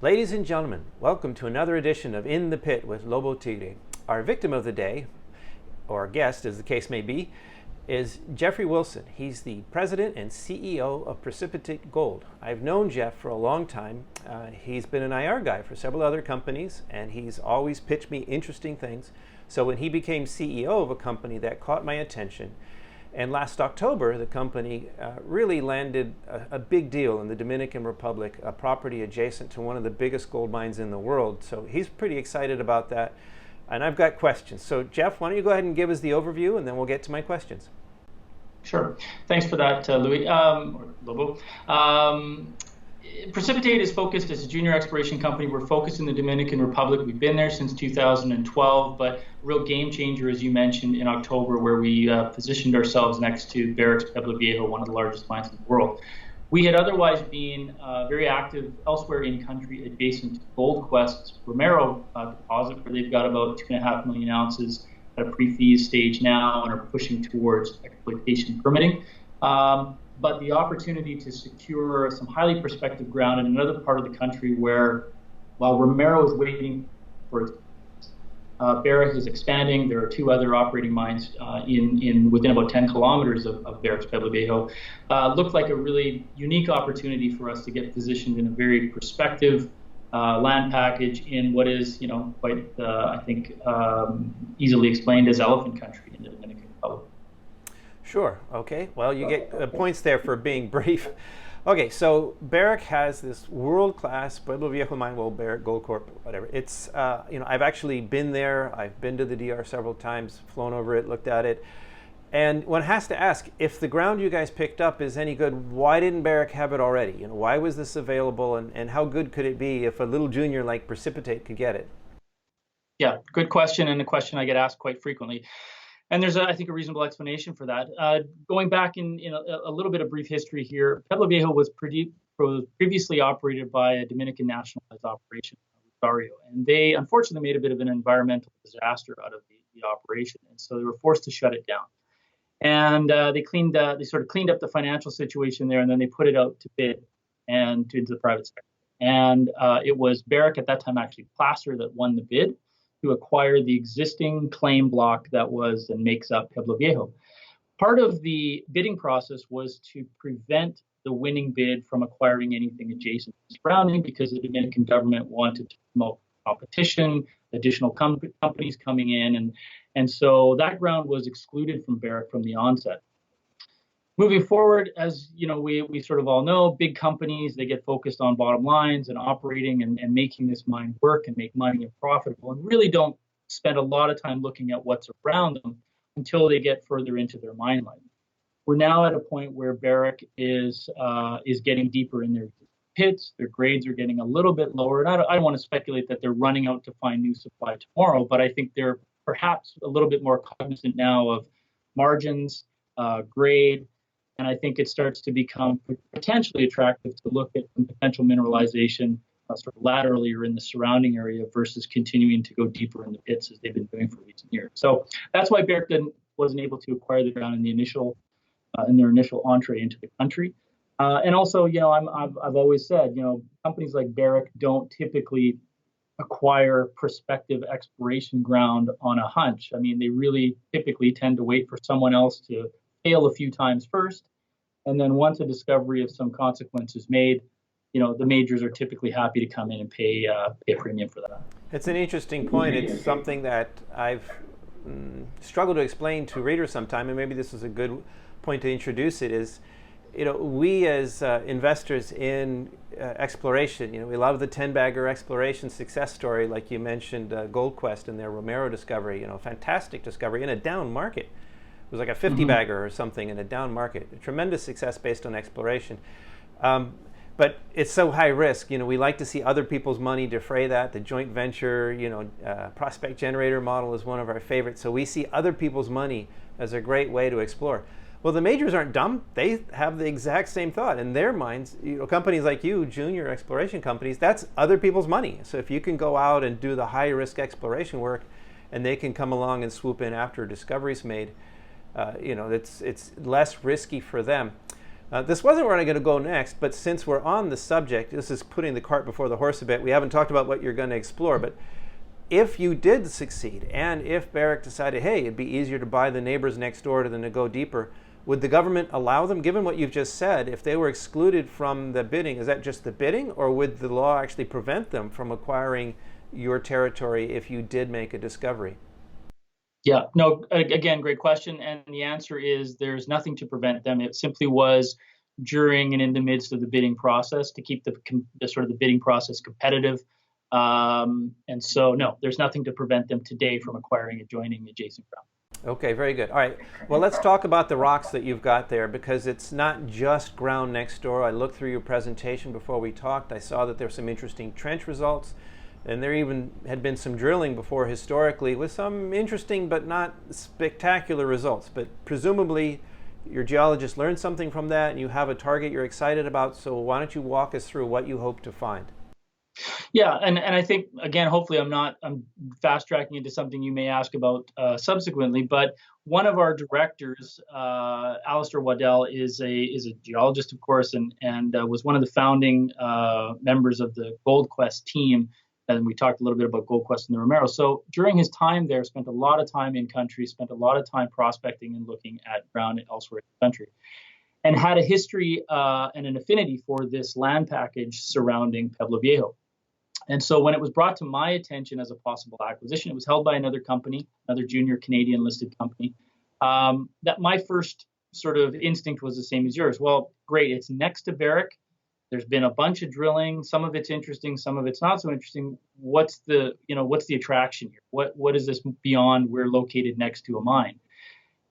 Ladies and gentlemen, welcome to another edition of In the Pit with Lobo Tigre. Our victim of the day, or guest as the case may be, is Jeffrey Willson. He's the president and CEO of Precipitate Gold. I've known Jeff for a long time. He's been an IR guy for several other companies, and he's always pitched me interesting things. So when he became CEO of a company, that caught my attention. And last October, the company really landed a big deal in the Dominican Republic, a property adjacent to one of the biggest gold mines in the world. So he's pretty excited about that. And I've got questions. So Jeff, why don't you go ahead and give us the overview, and then we'll get to my questions. Sure. Thanks for that, Louis, or Lobo. Precipitate is focused as a junior exploration company. We're focused in the Dominican Republic. We've been there since 2012, but a real game changer, as you mentioned, in October, where we positioned ourselves next to Barrick's Pueblo Viejo, one of the largest mines in the world. We had otherwise been very active elsewhere in country adjacent to Gold Quest's Romero deposit, where they've got about 2.5 million ounces at a pre-feas stage now and are pushing towards exploitation permitting. But the opportunity to secure some highly prospective ground in another part of the country where, while Romero is waiting for its Barrick is expanding. There are two other operating mines within about 10 kilometers of Barrick's Pueblo Viejo. Looked like a really unique opportunity for us to get positioned in a very prospective land package in what is, quite, I think, easily explained as elephant country in the Dominican Republic. Sure. Okay. Well, you get points there for being brief. Okay, so Barrick has this world-class Pueblo Viejo mine, well, Barrick Gold Corp, whatever. It's, I've actually been there. I've been to the DR several times, flown over it, looked at it. And one has to ask, if the ground you guys picked up is any good, why didn't Barrick have it already? Why was this available, and how good could it be if a little junior like Precipitate could get it? Yeah, good question, and a question I get asked quite frequently. And there's, I think, a reasonable explanation for that. Going back in a little bit of brief history here, Pueblo Viejo was previously operated by a Dominican nationalized operation, Rosario, and they unfortunately made a bit of an environmental disaster out of the operation, and so they were forced to shut it down. And they sort of cleaned up the financial situation there, and then they put it out to bid and into the private sector. And it was Barrick at that time, actually Placer, that won the bid to acquire the existing claim block that was and makes up Pueblo Viejo. Part of the bidding process was to prevent the winning bid from acquiring anything adjacent to surrounding, because the Dominican government wanted to promote competition, additional companies coming in, and so that ground was excluded from Barrick from the onset. Moving forward, as we sort of all know, big companies, they get focused on bottom lines and operating and making this mine work and make money and profitable, and really don't spend a lot of time looking at what's around them until they get further into their mine life. We're now at a point where Barrick is getting deeper in their pits. Their grades are getting a little bit lower, and I don't want to speculate that they're running out to find new supply tomorrow, but I think they're perhaps a little bit more cognizant now of margins, grade. And I think it starts to become potentially attractive to look at some potential mineralization sort of laterally or in the surrounding area versus continuing to go deeper in the pits as they've been doing for recent years. So that's why Barrick wasn't able to acquire the ground in their initial entree into the country. And also, I've always said, companies like Barrick don't typically acquire prospective exploration ground on a hunch. I mean, they really typically tend to wait for someone else to fail a few times first, and then once a discovery of some consequence is made, the majors are typically happy to come in and pay a premium for that. It's an interesting point. It's something that I've struggled to explain to readers sometime, and maybe this is a good point to introduce it, is, we as investors in exploration, we love the 10-bagger exploration success story, like you mentioned, Gold Quest and their Romero discovery, fantastic discovery in a down market. It was like a 50-bagger or something in a down market. A tremendous success based on exploration. But it's so high risk. We like to see other people's money defray that. The joint venture, prospect generator model is one of our favorites. So we see other people's money as a great way to explore. Well, the majors aren't dumb. They have the exact same thought. In their minds, companies like you, junior exploration companies, that's other people's money. So if you can go out and do the high-risk exploration work, and they can come along and swoop in after a discovery's made, it's less risky for them. This wasn't where I'm going to go next, but since we're on the subject, this is putting the cart before the horse a bit. We haven't talked about what you're going to explore, but if you did succeed, and if Barrick decided, hey, it'd be easier to buy the neighbors next door than to go deeper, would the government allow them, given what you've just said, if they were excluded from the bidding, is that just the bidding, or would the law actually prevent them from acquiring your territory if you did make a discovery? Yeah, no, again, great question. And the answer is there's nothing to prevent them. It simply was during and in the midst of the bidding process to keep the sort of the bidding process competitive. And so, no, there's nothing to prevent them today from acquiring adjoining adjacent ground. Okay, very good. All right, well, let's talk about the rocks that you've got there, because it's not just ground next door. I looked through your presentation before we talked. I saw that there were some interesting trench results, and there even had been some drilling before historically with some interesting but not spectacular results. But presumably your geologist learned something from that, and you have a target you're excited about. So why don't you walk us through what you hope to find? Yeah, and I think, again, hopefully I'm fast tracking into something you may ask about subsequently, but one of our directors, Alistair Waddell, is a geologist, of course, and was one of the founding members of the Gold Quest team. And we talked a little bit about Gold Quest and the Romero. So during his time there, spent a lot of time in country, spent a lot of time prospecting and looking at ground elsewhere in the country, and had a history and an affinity for this land package surrounding Pueblo Viejo. And so when it was brought to my attention as a possible acquisition, it was held by another company, another junior Canadian listed company, that my first sort of instinct was the same as yours. Well, great, it's next to Barrick. There's been a bunch of drilling. Some of it's interesting, some of it's not so interesting. What's the attraction here? What is this beyond we're located next to a mine?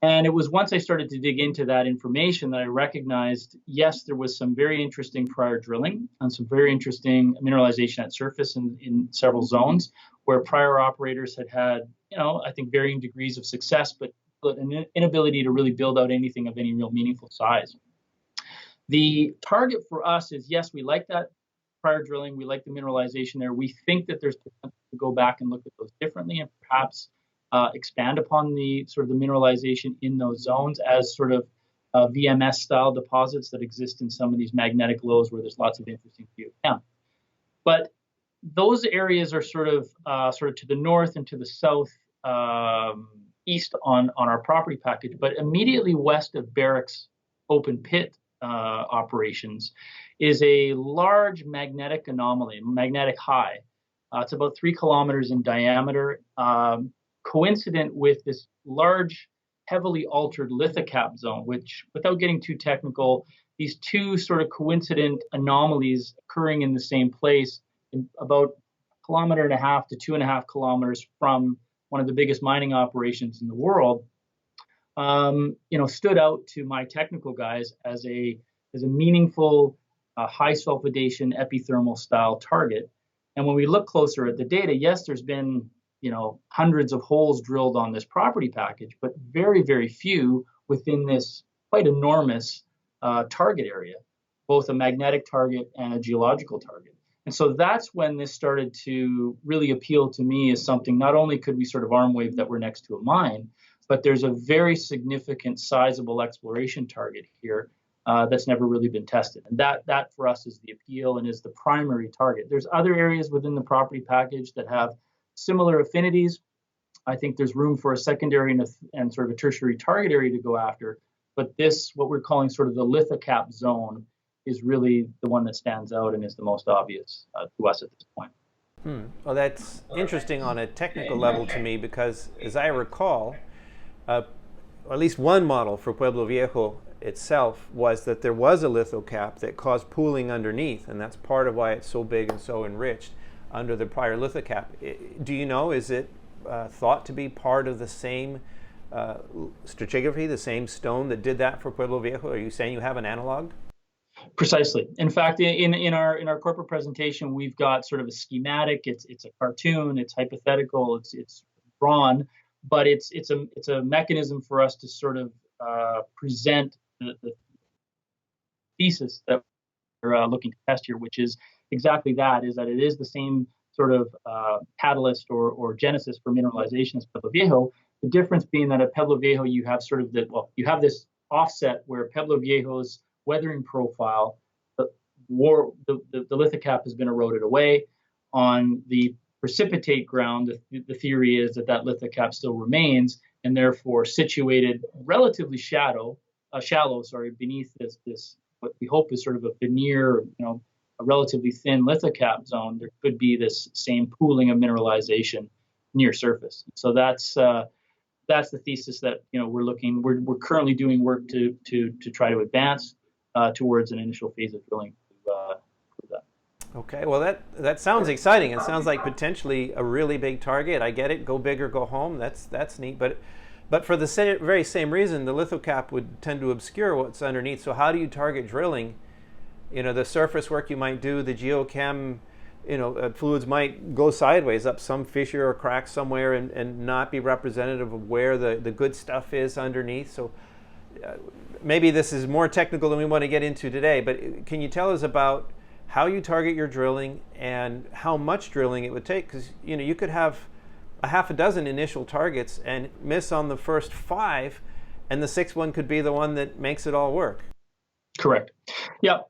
And it was once I started to dig into that information that I recognized, yes, there was some very interesting prior drilling and some very interesting mineralization at surface in several zones where prior operators had, I think varying degrees of success, but an inability to really build out anything of any real meaningful size. The target for us is, yes, we like that prior drilling. We like the mineralization there. We think that there's potential to go back and look at those differently and perhaps expand upon the sort of the mineralization in those zones as sort of VMS style deposits that exist in some of these magnetic lows where there's lots of interesting geochem. But those areas are sort of to the north and to the south east on our property package, but immediately west of Barrick's open pit operations is a large magnetic anomaly, magnetic high. It's about 3 kilometers in diameter. Coincident with this large, heavily altered lithocap zone, which, without getting too technical, these two sort of coincident anomalies occurring in the same place, in about 1.5 to 2.5 kilometers from one of the biggest mining operations in the world, stood out to my technical guys as a meaningful, high sulfidation epithermal style target. And when we look closer at the data, yes, there's been hundreds of holes drilled on this property package, but very, very few within this quite enormous target area, both a magnetic target and a geological target. And so that's when this started to really appeal to me as something, not only could we sort of arm wave that we're next to a mine, but there's a very significant, sizable exploration target here that's never really been tested. And that for us is the appeal and is the primary target. There's other areas within the property package that have similar affinities. I think there's room for a secondary and sort of a tertiary target area to go after. But this, what we're calling sort of the lithocap zone, is really the one that stands out and is the most obvious to us at this point. Well, that's interesting on a technical level to me, because as I recall, at least one model for Pueblo Viejo itself was that there was a lithocap that caused pooling underneath, and that's part of why it's so big and so enriched under the prior lithocap. Do you know, is it thought to be part of the same stratigraphy, the same stone that did that for Pueblo Viejo? Are you saying you have an analog? Precisely. In fact, in our corporate presentation, we've got sort of a schematic. It's a cartoon. It's hypothetical. It's drawn, but it's a mechanism for us to sort of present the thesis that we're looking to test here, which is exactly that: is that it is the same sort of catalyst or genesis for mineralization as Pueblo Viejo. The difference being that at Pueblo Viejo you have sort of you have this offset where Pueblo Viejo's weathering profile, the lithocap has been eroded away. On the precipitate ground, the theory is that lithocap still remains, and therefore situated relatively shallow, beneath this what we hope is sort of a veneer, a relatively thin lithocap zone. There could be this same pooling of mineralization near surface. So that's the thesis that we're currently doing work to try to advance towards an initial phase of drilling to prove that. Okay, well that sounds exciting. It sounds like potentially a really big target. I get it. Go big or go home. That's neat. But for the very same reason, the lithocap would tend to obscure what's underneath. So how do you target drilling? The surface work you might do, the geochem, fluids might go sideways up some fissure or crack somewhere and not be representative of where the good stuff is underneath. So maybe this is more technical than we want to get into today, but can you tell us about how you target your drilling and how much drilling it would take? Because you could have a half a dozen initial targets and miss on the first 5, and the 6th one could be the one that makes it all work. Correct. Yeah.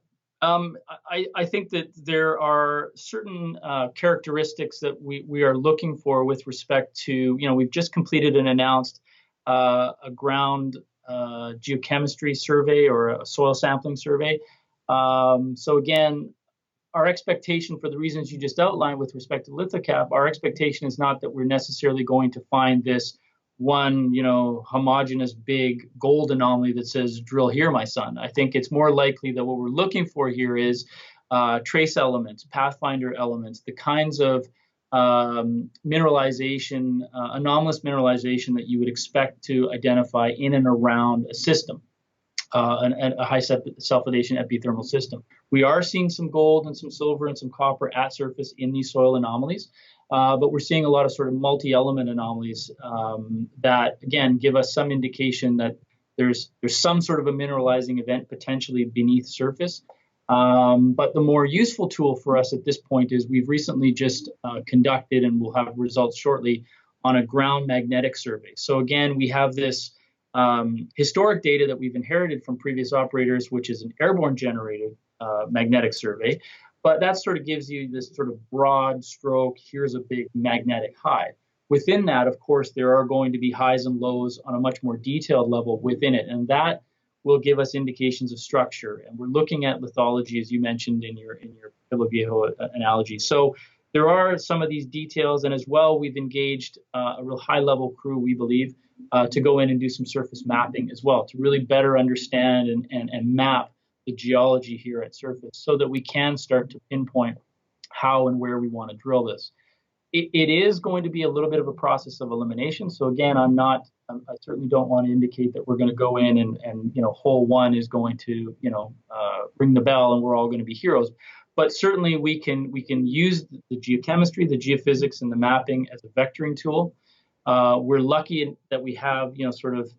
I think that there are certain characteristics that we are looking for with respect to, we've just completed and announced a ground geochemistry survey or a soil sampling survey. So again, our expectation, for the reasons you just outlined with respect to lithocap, our expectation is not that we're necessarily going to find this one, homogeneous big gold anomaly that says, drill here, my son. I think it's more likely that what we're looking for here is trace elements, pathfinder elements, the kinds of mineralization, anomalous mineralization that you would expect to identify in and around a system, a high sulfidation epithermal system. We are seeing some gold and some silver and some copper at surface in these soil anomalies. But we're seeing a lot of sort of multi-element anomalies that, again, give us some indication that there's some sort of a mineralizing event potentially beneath surface. But the more useful tool for us at this point is we've recently just conducted, and we'll have results shortly, on a ground magnetic survey. So again, we have this historic data that we've inherited from previous operators, which is an airborne generated magnetic survey. But that sort of gives you this sort of broad stroke, here's a big magnetic high. Within that, of course, there are going to be highs and lows on a much more detailed level within it. And that will give us indications of structure. And we're looking at lithology, as you mentioned in your Pueblo Viejo analogy. So there are some of these details. And as well, we've engaged a real high-level crew, we believe, to go in and do some surface mapping as well, to really better understand and map the geology here at surface so that we can start to pinpoint how and where we want to drill this. It is going to be a little bit of a process of elimination. So again, I certainly don't want to indicate that we're going to go in and hole 1 is going to, ring the bell and we're all going to be heroes. But certainly we can use the geochemistry, the geophysics, and the mapping as a vectoring tool. We're lucky that we have, sort of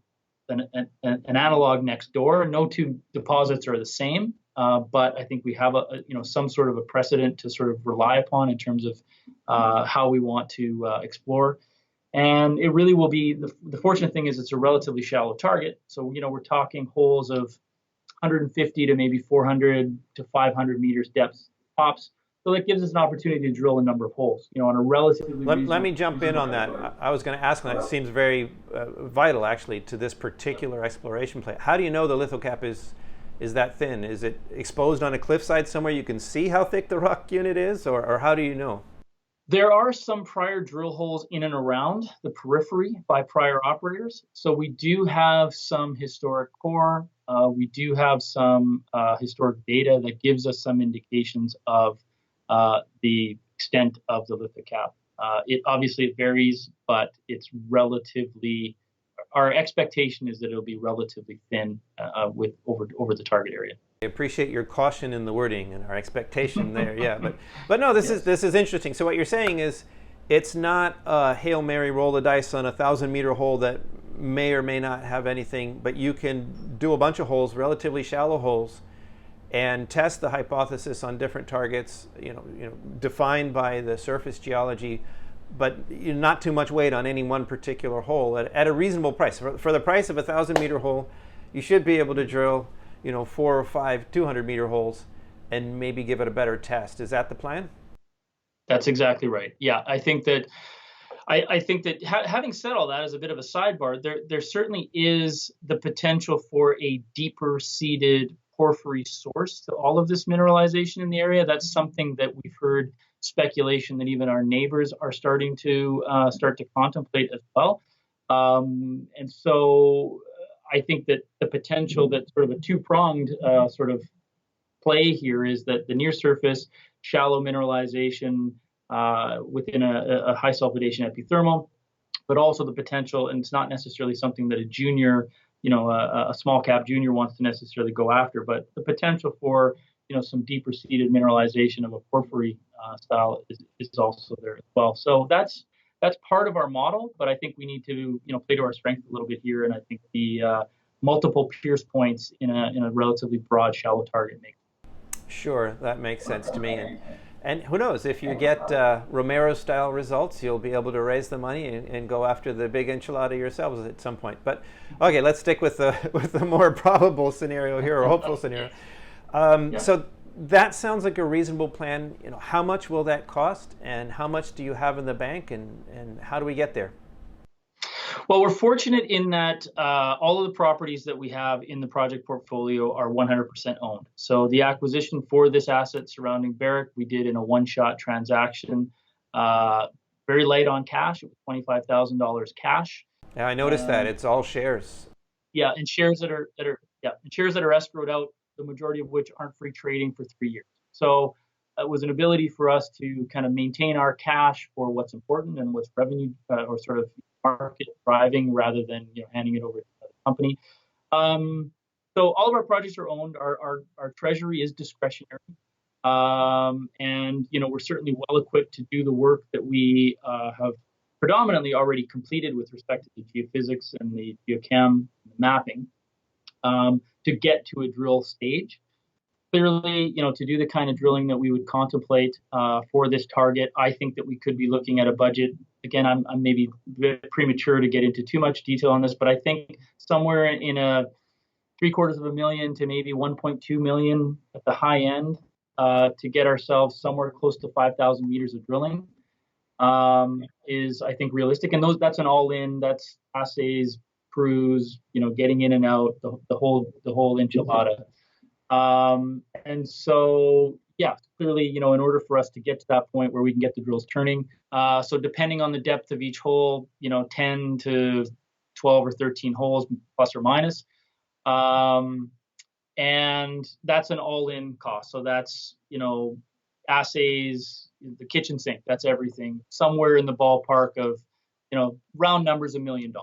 an analog next door. No two deposits are the same, but I think we have some sort of a precedent to sort of rely upon in terms of how we want to explore. And it really will be the fortunate thing is it's a relatively shallow target. So we're talking holes of 150 to maybe 400 to 500 meters depth tops. So that gives us an opportunity to drill a number of holes, on a relatively. Let me jump in on that. I was going to ask, and that seems very vital, actually, to this particular exploration play. How do you know the lithocap is that thin? Is it exposed on a cliffside somewhere you can see how thick the rock unit is, or how do you know? There are some prior drill holes in and around the periphery by prior operators. So we do have some historic core. We do have some historic data that gives us some indications of the extent of the lithocap. It obviously varies, but it's relatively. Our expectation is that it'll be relatively thin with over the target area. I appreciate your caution in the wording and our expectation there. Yeah, but no, this is interesting. So what you're saying is, it's not a Hail Mary roll the dice on a 1,000-meter hole that may or may not have anything, but you can do a bunch of holes, relatively shallow holes, and test the hypothesis on different targets, defined by the surface geology, but not too much weight on any one particular hole at a reasonable price. For the price of a 1,000-meter hole, you should be able to drill, you know, 4 or 5 200-meter holes and maybe give it a better test. Is that the plan? That's exactly right. Yeah, I think that having said all that, as a bit of a sidebar, there certainly is the potential for a deeper seated porphyry source to all of this mineralization in the area. That's something that we've heard speculation that even our neighbors are starting to contemplate as well. And so I think that the potential, that sort of a two-pronged sort of play here, is that the near surface shallow mineralization within a high sulfidation epithermal, but also the potential, and it's not necessarily something that a junior, a small cap junior wants to necessarily go after, but the potential for, some deeper seated mineralization of a porphyry style is also there as well. So that's part of our model, but I think we need to, play to our strength a little bit here. And I think the multiple pierce points in a relatively broad, shallow target makes. Sure, that makes sense to me. And who knows, if you get Romero-style results, you'll be able to raise the money and go after the big enchilada yourselves at some point. But okay, let's stick with the more probable scenario here, or hopeful scenario. So that sounds like a reasonable plan. How much will that cost, and how much do you have in the bank, and how do we get there? Well, we're fortunate in that all of the properties that we have in the project portfolio are 100% owned. So the acquisition for this asset surrounding Barrick, we did in a one-shot transaction, very light on cash. It was $25,000 cash. Yeah, I noticed that it's all shares. Yeah, and shares that are escrowed out, the majority of which aren't free trading for 3 years. So it was an ability for us to kind of maintain our cash for what's important and what's revenue or sort of market driving, rather than handing it over to the company. So all of our projects are owned. Our treasury is discretionary, and we're certainly well equipped to do the work that we have predominantly already completed with respect to the geophysics and the geochem and the mapping to get to a drill stage. Clearly, to do the kind of drilling that we would contemplate for this target, I think that we could be looking at a budget. Again, I'm maybe a bit premature to get into too much detail on this, but I think somewhere in a $750,000 to maybe $1.2 million at the high end to get ourselves somewhere close to 5,000 meters of drilling is, I think, realistic. And that's an all-in. That's assays, crews, getting in and out, the whole enchilada. And so, yeah, clearly, in order for us to get to that point where we can get the drills turning, so depending on the depth of each hole, 10 to 12 or 13 holes plus or minus. And that's an all-in cost. So that's, assays, the kitchen sink, that's everything, somewhere in the ballpark of, round numbers, $1 million.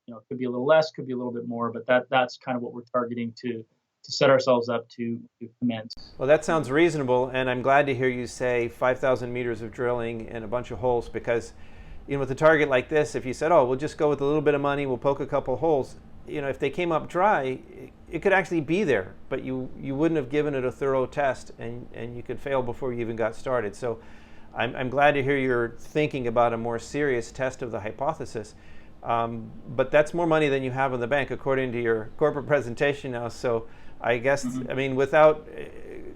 It could be a little less, could be a little bit more, but that's kind of what we're targeting to set ourselves up to commence. Well, that sounds reasonable, and I'm glad to hear you say 5,000 meters of drilling and a bunch of holes, because, with a target like this, if you said, oh, we'll just go with a little bit of money, we'll poke a couple holes, if they came up dry, it could actually be there, but you wouldn't have given it a thorough test, and you could fail before you even got started. So I'm glad to hear you're thinking about a more serious test of the hypothesis. But that's more money than you have in the bank, according to your corporate presentation now. So I guess, I mean, without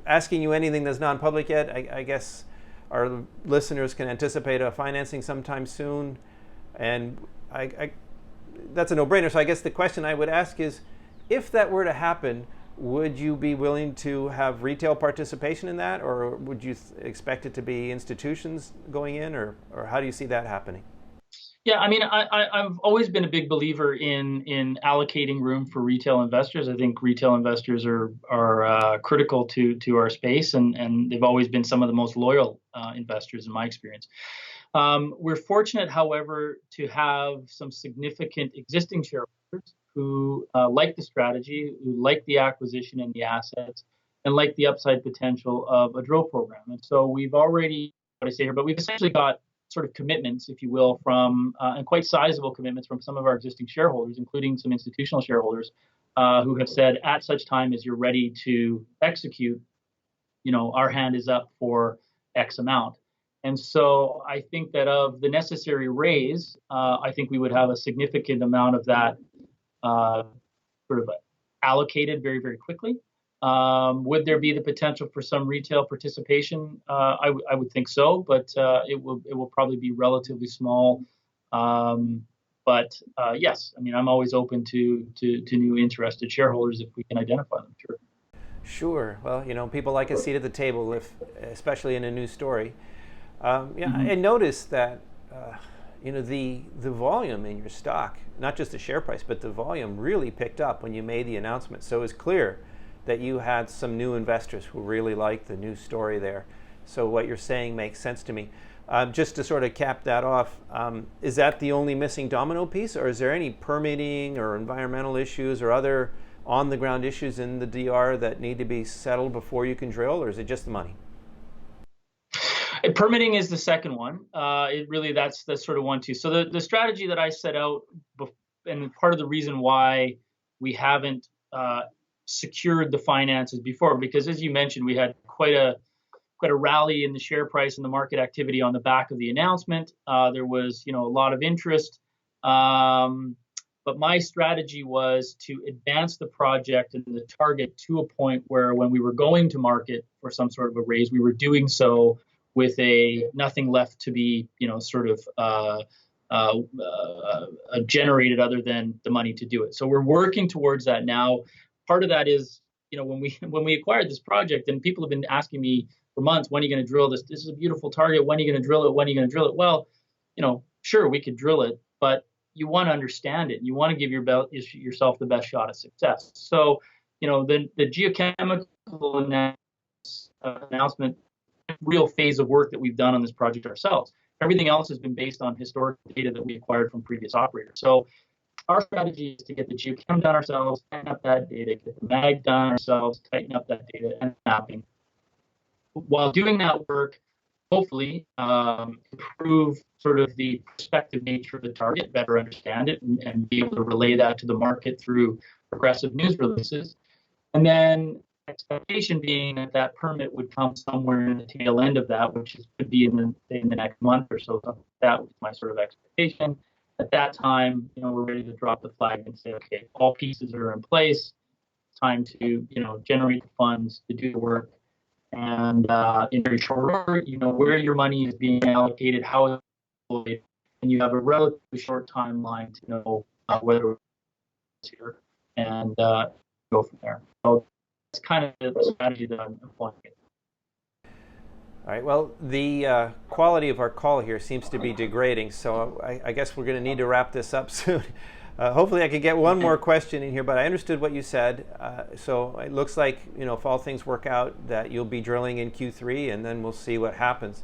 asking you anything that's non-public yet, I guess our listeners can anticipate a financing sometime soon. And that's a no-brainer. So I guess the question I would ask is, if that were to happen, would you be willing to have retail participation in that? Or would you expect it to be institutions going in? Or how do you see that happening? Yeah, I mean, I've always been a big believer in allocating room for retail investors. I think retail investors are critical to our space, and they've always been some of the most loyal investors in my experience. We're fortunate, however, to have some significant existing shareholders who like the strategy, who like the acquisition and the assets, and like the upside potential of a drill program. And so we've already, what I say here, but we've essentially got sort of commitments, if you will, from and quite sizable commitments from some of our existing shareholders, including some institutional shareholders who have said, at such time as you're ready to execute, our hand is up for X amount. And so I think that of the necessary raise, I think we would have a significant amount of that sort of allocated very, very quickly. Would there be the potential for some retail participation? I would think so, but it will probably be relatively small. But yes, I mean, I'm always open to new interested shareholders if we can identify them. Sure. Sure. Well, people like a seat at the table, especially in a new story. Yeah, Mm-hmm. I noticed that the volume in your stock, not just the share price, but the volume really picked up when you made the announcement. So it was clear that you had some new investors who really liked the new story there. So what you're saying makes sense to me. Just to sort of cap that off, is that the only missing domino piece, or is there any permitting or environmental issues or other on-the-ground issues in the DR that need to be settled before you can drill, or is it just the money? Permitting is the second one. That's sort of one too. So the strategy that I set out, and part of the reason why we haven't secured the finances before, because as you mentioned, we had quite a rally in the share price and the market activity on the back of the announcement. There was a lot of interest, but my strategy was to advance the project and the target to a point where when we were going to market for some sort of a raise, we were doing so with nothing left to be sort of generated other than the money to do it. So we're working towards that now. Part of that is when we acquired this project, and people have been asking me for months, when are you going to drill this? This is a beautiful target. When are you going to drill it? When are you going to drill it? Well, sure, we could drill it, but you want to understand it. You want to give yourself the best shot at success. So, the geochemical announcement, real phase of work that we've done on this project ourselves. Everything else has been based on historic data that we acquired from previous operators. So our strategy is to get the geochem done ourselves, tighten up that data, get the mag done ourselves, tighten up that data and mapping. While doing that work, hopefully improve sort of the prospective nature of the target, better understand it, and be able to relay that to the market through progressive news releases. And then expectation being that permit would come somewhere in the tail end of that, which could be in the next month or so. That was my sort of expectation. At that time, we're ready to drop the flag and say, okay, all pieces are in place. It's time to, generate the funds to do the work. And in very short order, where your money is being allocated, how it's deployed, and you have a relatively short timeline to know whether it's here and go from there. So that's kind of the strategy that I'm employing. All right, well, the quality of our call here seems to be degrading, so I guess we're going to need to wrap this up soon. Hopefully I could get one more question in here, but I understood what you said. So it looks like, if all things work out, that you'll be drilling in Q3, and then we'll see what happens.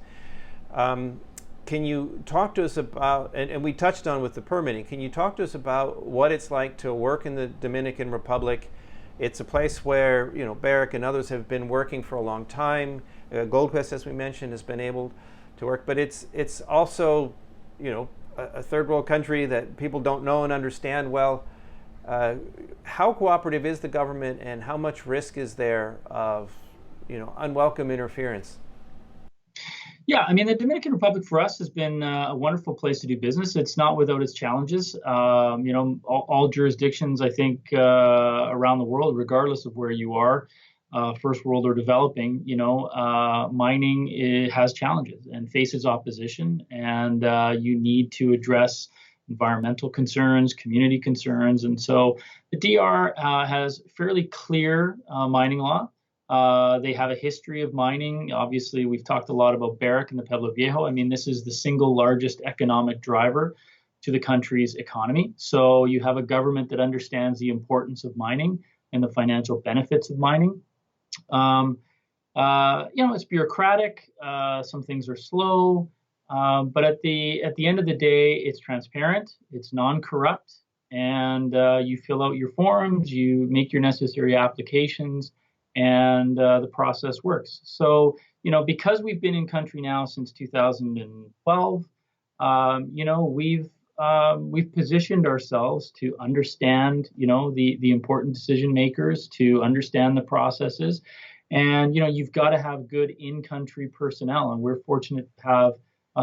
Can you talk to us about, and we touched on with the permitting, can you talk to us about what it's like to work in the Dominican Republic? It's a place where, Barrick and others have been working for a long time. Goldquest, as we mentioned, has been able to work, but it's also, a third world country that people don't know and understand well. How cooperative is the government, and how much risk is there of, unwelcome interference? Yeah, I mean, the Dominican Republic for us has been a wonderful place to do business. It's not without its challenges. All jurisdictions, I think, around the world, regardless of where you are, first world or developing, mining has challenges and faces opposition, and you need to address environmental concerns, community concerns. And so the DR has fairly clear mining law. They have a history of mining. Obviously, we've talked a lot about Barrick and the Pueblo Viejo. I mean, this is the single largest economic driver to the country's economy. So you have a government that understands the importance of mining and the financial benefits of mining. It's bureaucratic. Some things are slow, but at the end of the day, it's transparent, it's non-corrupt, and you fill out your forms, you make your necessary applications, and the process works. So, because we've been in country now since 2012, we've positioned ourselves to understand, the important decision makers, to understand the processes. And, you've got to have good in-country personnel. And we're fortunate to have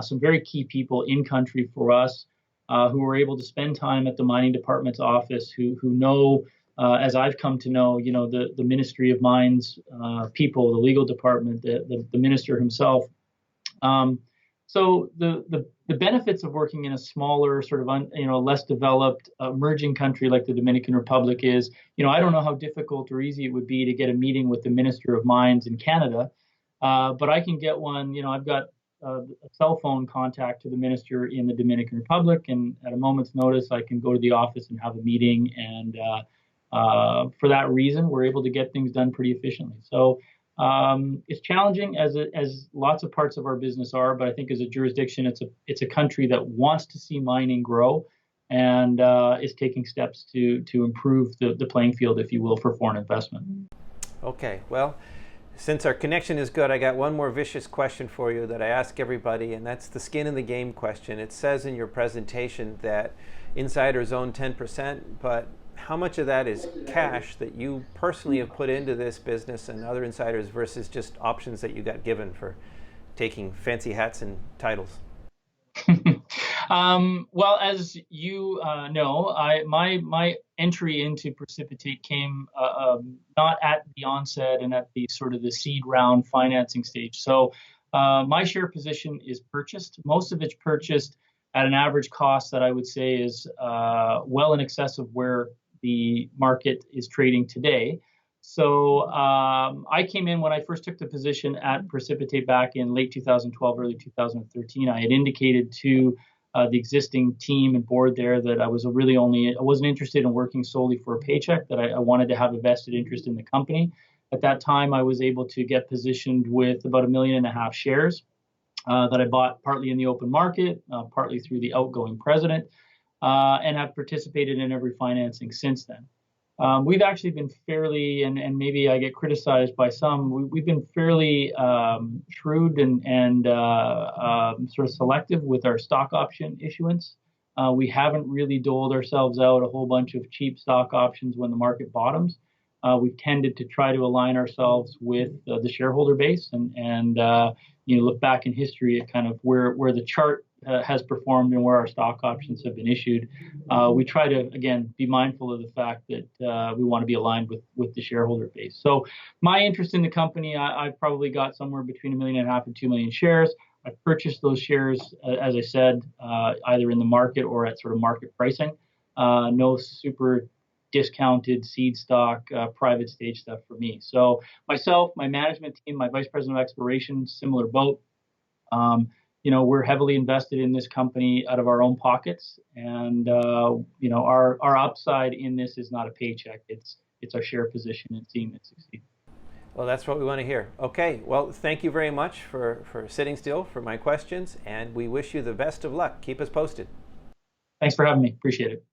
some very key people in country for us who are able to spend time at the mining department's office, who know as I've come to know, the Ministry of Mines people, the legal department, the minister himself. So the benefits of working in a smaller, sort of less developed, emerging country like the Dominican Republic is, I don't know how difficult or easy it would be to get a meeting with the Minister of Mines in Canada, but I can get one. I've got a cell phone contact to the minister in the Dominican Republic, and at a moment's notice, I can go to the office and have a meeting. And for that reason, we're able to get things done pretty efficiently. So. It's challenging as lots of parts of our business are, but I think as a jurisdiction, it's a country that wants to see mining grow and is taking steps to improve the playing field, if you will, for foreign investment. Okay, well, since our connection is good, I got one more vicious question for you that I ask everybody, and that's the skin in the game question. It says in your presentation that insiders own 10%, but how much of that is cash that you personally have put into this business and other insiders versus just options that you got given for taking fancy hats and titles? Well, as you know, my entry into Precipitate came not at the onset and at the sort of the seed round financing stage. So my share position is purchased. Most of it's purchased at an average cost that I would say is well in excess of where the market is trading today. So I came in when I first took the position at Precipitate back in late 2012, early 2013. I had indicated to the existing team and board there that I wasn't interested in working solely for a paycheck, that I wanted to have a vested interest in the company. At that time, I was able to get positioned with about 1.5 million shares that I bought partly in the open market, partly through the outgoing president. And have participated in every financing since then. We've actually been fairly, and maybe I get criticized by some, we've been fairly shrewd and sort of selective with our stock option issuance. We haven't really doled ourselves out a whole bunch of cheap stock options when the market bottoms. We've tended to try to align ourselves with the shareholder base and look back in history at kind of where the chart has performed and where our stock options have been issued. We try to, again, be mindful of the fact that we want to be aligned with the shareholder base. So my interest in the company, I've probably got somewhere between 1.5 million and 2 million shares. I purchased those shares, as I said, either in the market or at sort of market pricing. No super discounted seed stock, private stage stuff for me. So myself, my management team, my vice president of exploration, similar boat. We're heavily invested in this company out of our own pockets, and our upside in this is not a paycheck. It's our share position and seeing it succeed. Well, that's what we want to hear. Okay, well, thank you very much for sitting still for my questions, and we wish you the best of luck. Keep us posted. Thanks for having me. Appreciate it.